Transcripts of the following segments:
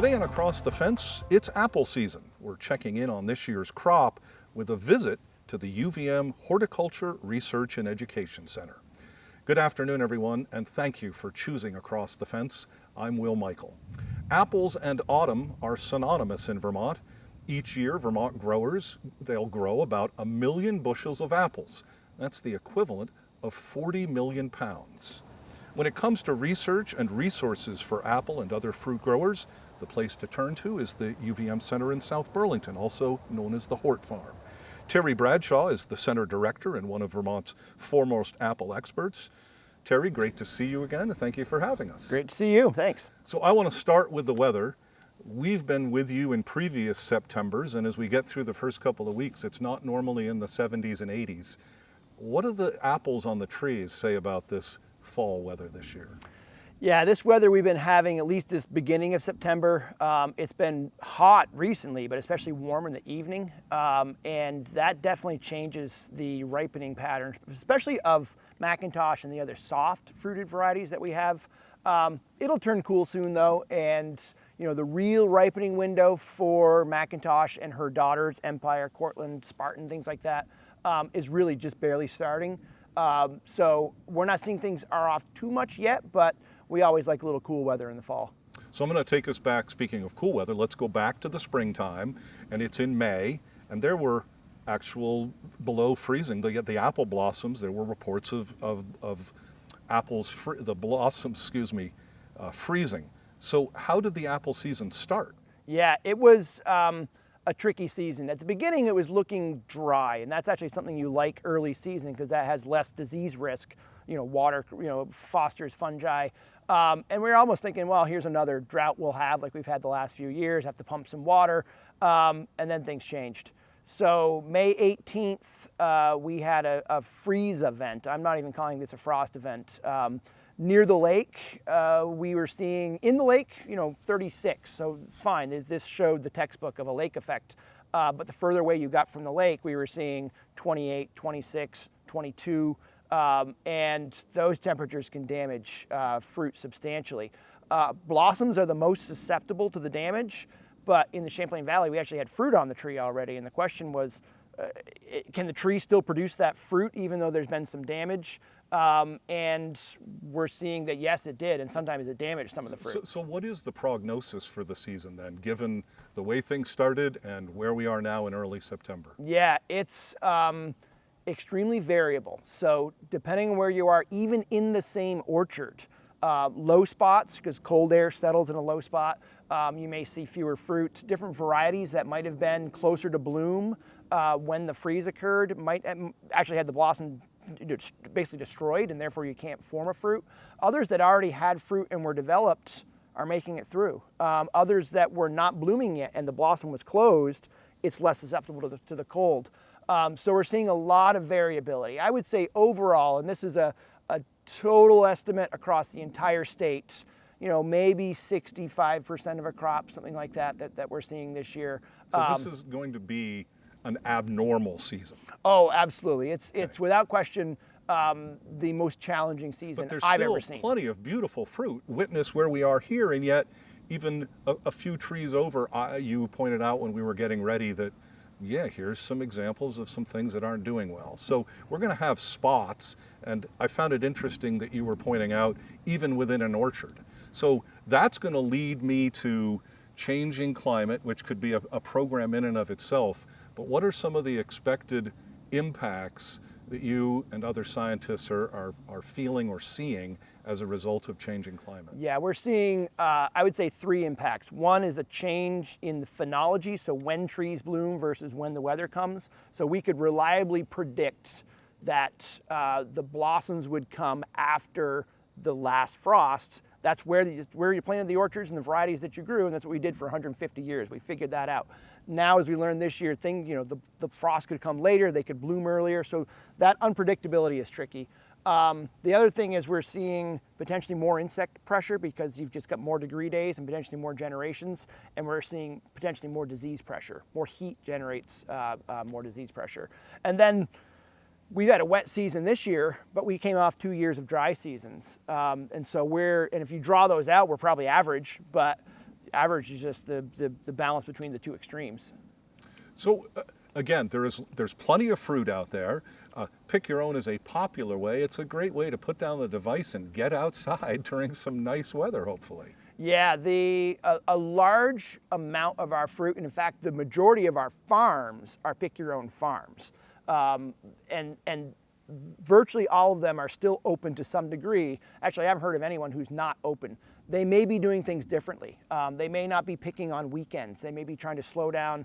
Today on Across the Fence, it's apple season. We're checking in on this year's crop with a visit to the UVM Horticulture Research and Education Center. Good afternoon, everyone, and thank you for choosing Across the Fence. I'm Will Michael. Apples and autumn are synonymous in Vermont. Each year, Vermont growers, they'll grow about 1 million bushels of apples. That's the equivalent of 40 million pounds. When it comes to research and resources for apple and other fruit growers, the place to turn to is the UVM Center in South Burlington, also known as the Hort Farm. Terry Bradshaw is the center director and one of Vermont's foremost apple experts. Terry, great to see you again, and thank you for having us. Great to see you, thanks. So I want to start with the weather. We've been with you in previous Septembers, and as we get through the first couple of weeks, it's not normally in the 70s and 80s. What do the apples on the trees say about this fall weather this year? Yeah, this weather we've been having, at least this beginning of September, it's been hot recently, but especially warm in the evening. And that definitely changes the ripening patterns, especially of Macintosh and the other soft fruited varieties that we have. It'll turn cool soon though, and the real ripening window for Macintosh and her daughters, Empire, Cortland, Spartan, things like that, is really just barely starting. So we're not seeing things are off too much yet, but we always like a little cool weather in the fall. So I'm going to take us back, speaking of cool weather, let's go back to the springtime, and it's in May, and there were actual below freezing, the apple blossoms, there were reports of apples, the blossoms, freezing. So how did the apple season start? Yeah, it was a tricky season. At the beginning, it was looking dry, and that's actually something you like early season because that has less disease risk. Water, fosters fungi. And we were almost thinking, well, here's another drought we'll have like we've had the last few years, have to pump some water. And then things changed. So May 18th, we had a freeze event. I'm not even calling this a frost event. Near the lake, we were seeing in the lake, 36. So fine, this showed the textbook of a lake effect. But the further away you got from the lake, we were seeing 28, 26, 22. And those temperatures can damage fruit substantially. Blossoms are the most susceptible to the damage, but in the Champlain Valley, we actually had fruit on the tree already. And the question was, can the tree still produce that fruit even though there's been some damage? And we're seeing that, yes, it did, and sometimes it damaged some of the fruit. So what is the prognosis for the season then, given the way things started and where we are now in early September? Yeah, it's extremely variable. So depending on where you are, even in the same orchard, low spots, because cold air settles in a low spot, you may see fewer fruit. Different varieties that might have been closer to bloom when the freeze occurred might actually had the blossom basically destroyed, and therefore you can't form a fruit. Others that already had fruit and were developed are making it through. Others that were not blooming yet and the blossom was closed, it's less susceptible to the cold. So we're seeing a lot of variability. I would say overall, and this is a total estimate across the entire state, maybe 65% of a crop, something like that we're seeing this year. So this is going to be an abnormal season. Oh, absolutely. It's without question the most challenging season I've ever seen. But there's still plenty of beautiful fruit. Witness where we are here, and yet even a few trees over, you pointed out when we were getting ready that, yeah, here's some examples of some things that aren't doing well. So we're going to have spots, and I found it interesting that you were pointing out even within an orchard. So that's going to lead me to changing climate, which could be a program in and of itself. But what are some of the expected impacts that you and other scientists are feeling or seeing as a result of changing climate? Yeah, we're seeing, I would say, 3 impacts. One is a change in the phenology, so when trees bloom versus when the weather comes. So we could reliably predict that the blossoms would come after the last frost. That's where you planted the orchards and the varieties that you grew, and that's what we did for 150 years. We figured that out. Now, as we learned this year, the frost could come later, they could bloom earlier, so that unpredictability is tricky. The other thing is we're seeing potentially more insect pressure because you've just got more degree days and potentially more generations, and we're seeing potentially more disease pressure. More heat generates more disease pressure. And then we've had a wet season this year, but we came off 2 years of dry seasons. And if you draw those out, we're probably average, but average is just the balance between the two extremes. So again, there's plenty of fruit out there. Pick your own is a popular way. It's a great way to put down the device and get outside during some nice weather, hopefully. Yeah, a large amount of our fruit, and in fact, the majority of our farms are pick your own farms, and virtually all of them are still open to some degree. Actually, I haven't heard of anyone who's not open. They may be doing things differently. They may not be picking on weekends. They may be trying to slow down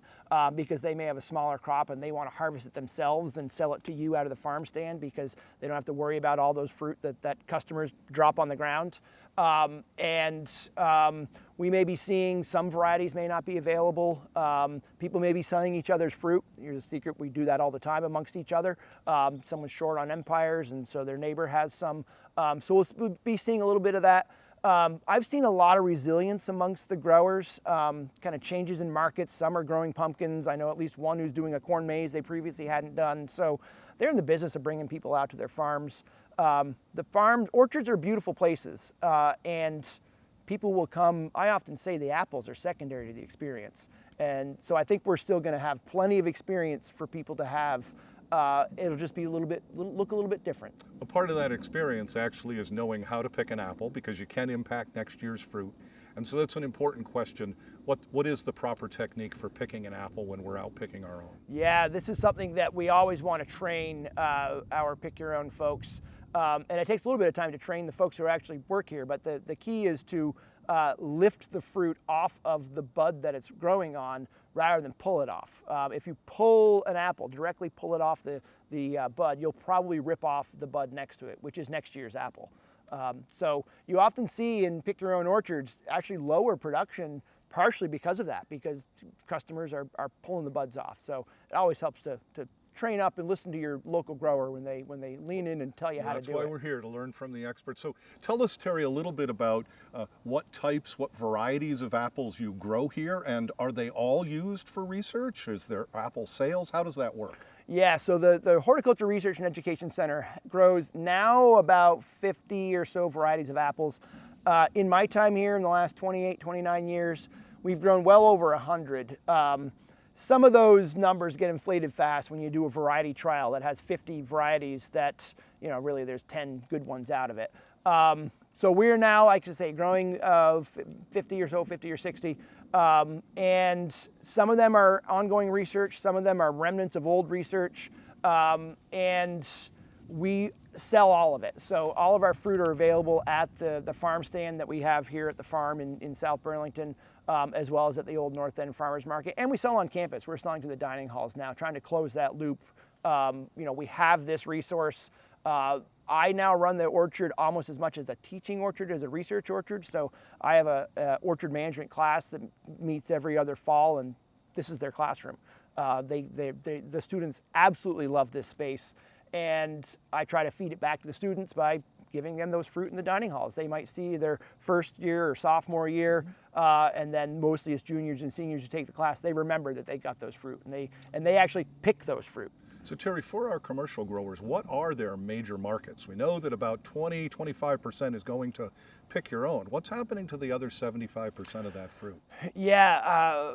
because they may have a smaller crop and they want to harvest it themselves and sell it to you out of the farm stand because they don't have to worry about all those fruit that customers drop on the ground. We may be seeing some varieties may not be available. People may be selling each other's fruit. Here's a secret, we do that all the time amongst each other. Someone's short on empires and so their neighbor has some. So we'll be seeing a little bit of that. I've seen a lot of resilience amongst the growers, kind of changes in markets. Some are growing pumpkins. I know at least one who's doing a corn maze they previously hadn't done. So they're in the business of bringing people out to their farms. Orchards are beautiful places, and people will come. I often say the apples are secondary to the experience. And so I think we're still going to have plenty of experience for people to have. It'll just be look a little bit different. A part of that experience actually is knowing how to pick an apple because you can impact next year's fruit. And so that's an important question. What is the proper technique for picking an apple when we're out picking our own? Yeah, this is something that we always want to train our pick your own folks. And it takes a little bit of time to train the folks who actually work here, but the key is to lift the fruit off of the bud that it's growing on rather than pull it off. If you pull an apple, directly pull it off the bud, you'll probably rip off the bud next to it, which is next year's apple. So you often see in pick your own orchards actually lower production partially because of that, because customers are pulling the buds off. So it always helps to train up and listen to your local grower when they lean in and tell you how to do it. That's why we're here, to learn from the experts. So tell us, Terry, a little bit about what varieties of apples you grow here, and are they all used for research? Is there apple sales? How does that work? Yeah, so the Horticulture Research and Education Center grows now about 50 or so varieties of apples. In my time here in the last 28, 29 years, we've grown well over 100. Some of those numbers get inflated fast when you do a variety trial that has 50 varieties that, really there's 10 good ones out of it. So we're now, like I say, growing 50 or so, 50 or 60. And some of them are ongoing research, some of them are remnants of old research, and we sell all of it. So all of our fruit are available at the farm stand that we have here at the farm in South Burlington, as well as at the Old North End Farmers Market. And we sell on campus. We're selling to the dining halls now, trying to close that loop. We have this resource. I now run the orchard almost as much as a teaching orchard as a research orchard. So I have a orchard management class that meets every other fall, and this is their classroom. The students absolutely love this space, and I try to feed it back to the students by giving them those fruit in the dining halls. They might see their first year or sophomore year, and then mostly as juniors and seniors who take the class, they remember that they got those fruit, and they actually pick those fruit. So Terry, for our commercial growers, what are their major markets? We know that about 25% is going to pick your own. What's happening to the other 75% of that fruit? Yeah,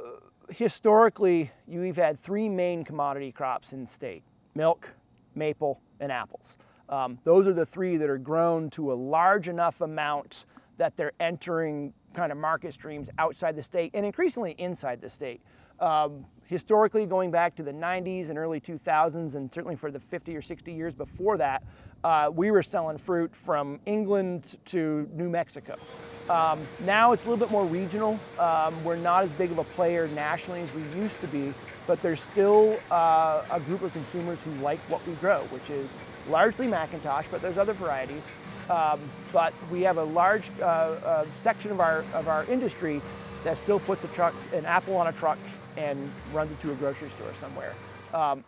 historically, we've had three main commodity crops in the state: milk, maple, and apples. Those are the three that are grown to a large enough amount that they're entering kind of market streams outside the state and increasingly inside the state. Historically, going back to the 90s and early 2000s, and certainly for the 50 or 60 years before that, we were selling fruit from England to New Mexico. Now it's a little bit more regional. We're not as big of a player nationally as we used to be, but there's still a group of consumers who like what we grow, which is largely Macintosh, but there's other varieties. But we have a large section of our industry that still puts an apple on a truck and runs it to a grocery store somewhere.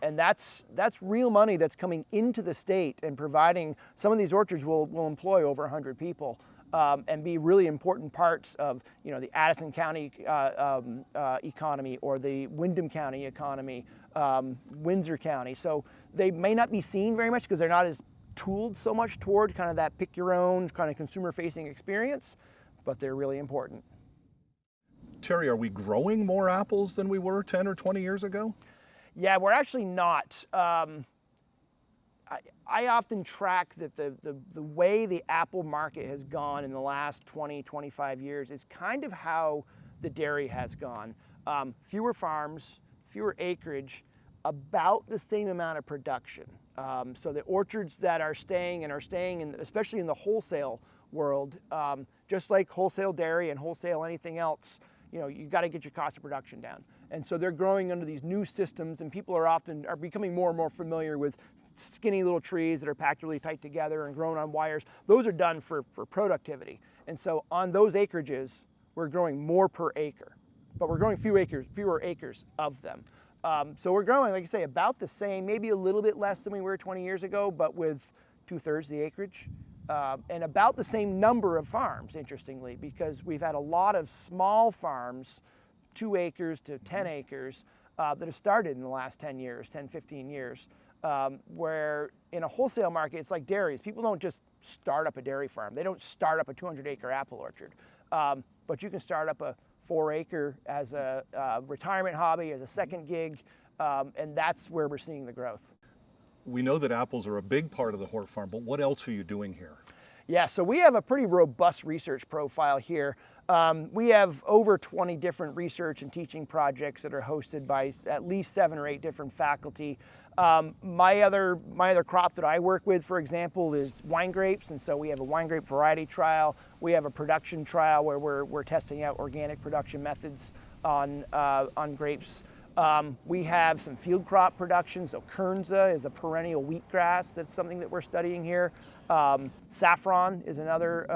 And that's real money that's coming into the state and providing. Some of these orchards will employ over 100 people and be really important parts of the Addison County economy or the Windham County economy, Windsor County. So they may not be seen very much because they're not as tooled so much toward kind of that pick your own kind of consumer facing experience, but they're really important. Terry, are we growing more apples than we were 10 or 20 years ago? Yeah, we're actually not. I often track that the way the apple market has gone in the last 20, 25 years is kind of how the dairy has gone. Fewer farms, fewer acreage, about the same amount of production. So the orchards that are staying in, especially in the wholesale world, just like wholesale dairy and wholesale anything else, you've got to get your cost of production down. And so they're growing under these new systems, and people are becoming more and more familiar with skinny little trees that are packed really tight together and grown on wires. Those are done for productivity. And so on those acreages, we're growing more per acre, but we're growing fewer acres of them. So we're growing, like I say, about the same, maybe a little bit less than we were 20 years ago, but with 2/3 the acreage. And about the same number of farms, interestingly, because we've had a lot of small farms, 2 acres to 10 acres, that have started in the last 10 years, 10, 15 years, where in a wholesale market, it's like dairies. People don't just start up a dairy farm. They don't start up a 200-acre apple orchard. But you can start up a 4-acre as a retirement hobby, as a second gig, and that's where we're seeing the growth. We know that apples are a big part of the hort farm, but what else are you doing here? Yeah, so we have a pretty robust research profile here. We have over 20 different research and teaching projects that are hosted by at least 7 or 8 different faculty. My other crop that I work with, for example, is wine grapes, and so we have a wine grape variety trial. We have a production trial where we're testing out organic production methods on grapes. We have some field crop production, so Kernza is a perennial wheatgrass. That's something that we're studying here. Saffron is another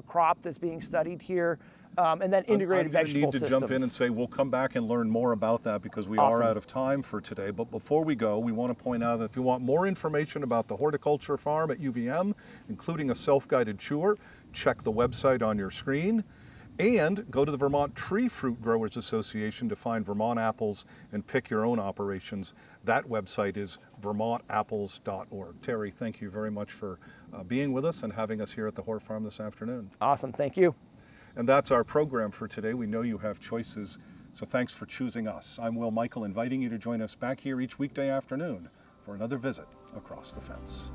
crop that's being studied here. And then integrated vegetable systems. I need to jump in and say we'll come back and learn more about that because we are out of time for today. But before we go, we want to point out that if you want more information about the horticulture farm at UVM, including a self-guided tour, check the website on your screen. And go to the Vermont Tree Fruit Growers Association to find Vermont apples and pick your own operations. That website is vermontapples.org. Terry, thank you very much for being with us and having us here at the Hort Farm this afternoon. Awesome, thank you. And that's our program for today. We know you have choices, so thanks for choosing us. I'm Will Michael, inviting you to join us back here each weekday afternoon for another visit across the fence.